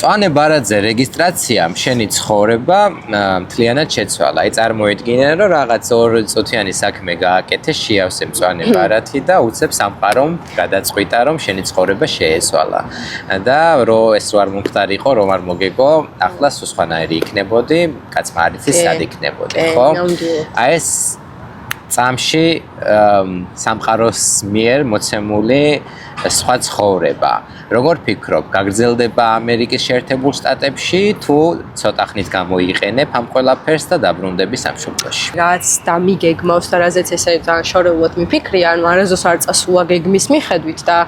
მწვანე ბარათზე რეგისტრაციამ შენი ცხოვრება მთლიანად შეცვალა. აი წარმოიდგინე რომ რაღაც 2 წუთიანი საქმე გააკეთე, შეავსე მწვანე ბარათი და უცებ სამყარომ გადაწყვიტა რომ შენი ცხოვრება შეეცვალა. და რომ ეს არ მომხდარიყო, რომ არ მოგეგო, ახლა სულ სხვანაირი იქნებოდი, კაცმა არ იცის სად იქნებოდი, ხო? აი ეს წამში სამყაროს მიერ მოცემული სხვა ცხოვრება. როგორ ფიქრობ, გაგრძელდება ამერიკის შეერთებულ შტატებში თუ ცოტა ხნით გამოიყენებ ამ ყველაფერს და დაბრუნდები სამშობლოში? რაც დამიგეგმავს და რაზეც ესე ძალიან შორეულად მიფიქრია, ანუ არასდროს არ წასულა გეგმის მიხედვით და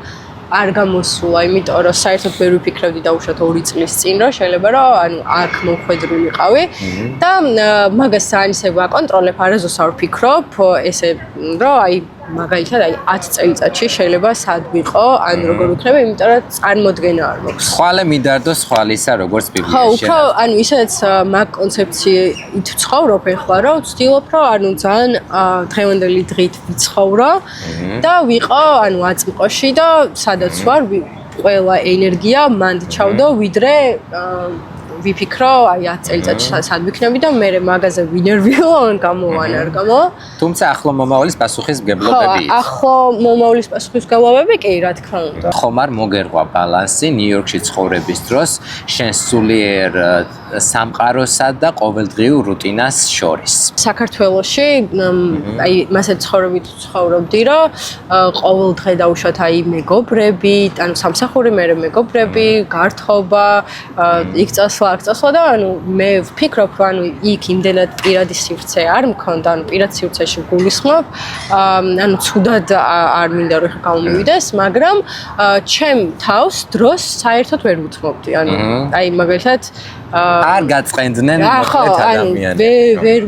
არ გამოსულა, იმიტომ რომ საერთოდ ვერ ვიფიქრებდი დაუშვათ 2 წლის წინ, რომ შეიძლება რომ ანუ აქ მომხვედრულიყავი და მაგას ძალიან ისე ვაკონტროლებ, არასდროს არ ვფიქრობ, ესე რომ აი მაგალითად აი 10 წელიწადში შეიძლება სად ვიყო, ან როგორ ვიქნება, იმიტომ რომ წარმოდგენა არ მაქვს. ხვალე მიდარდოს ხვალისა, როგორც ხო, ბიბლიაში. უფრო ანუ ისედაც მაგ კონცეფციით ვცხოვრობ ეხლა, რომ ვცდილობ, რომ ანუ ძალიან დღევანდელი დღით ვიცხოვრო და ვიყო ანუ აწმყოში და სადაც ვარ, ყველა ენერგია მანდ ჩავდო, ვიდრე ვიფიქრო, აი 10 წელიწადში სად ვიქნები და მე მაგაზე ვინერვიო, ან გამოვა არ გამოვა. თუმცა ახლო მომავლის პასუხისმგებლობები. ხო, ახლო მომავლის პასუხისმგებლობები კი, რა თქმა უნდა. ხომ არ მოგერღვა ბალანსი ნიუ-იორკში ცხოვრების დროს შენ სულიერ სამყაროსა და ყოველდღიურ რუტინას შორის? საქართველოში აი მასეთ ცხოვრებით ცხოვრობდი, რომ ყოველდღე დაუშვათ აი მეგობრები, ანუ სამსახური მერე მეგობრები, გართობა, იქ წასვლა და ანუ მე ვფიქრობ, რომ ანუ იქ იმდენად პირადი სივრცე არ მქონდა, ანუ პირად სივრცეში გულისხმობ, ანუ ცუდად არ მინდა რომ გამომივიდეს, მაგრამ ჩემ თავს დროს საერთოდ ვერ ვუთმობდი, ანუ აი მაგალითად არ გაწყენდნენ მოკლედ ადამიანები. ვერ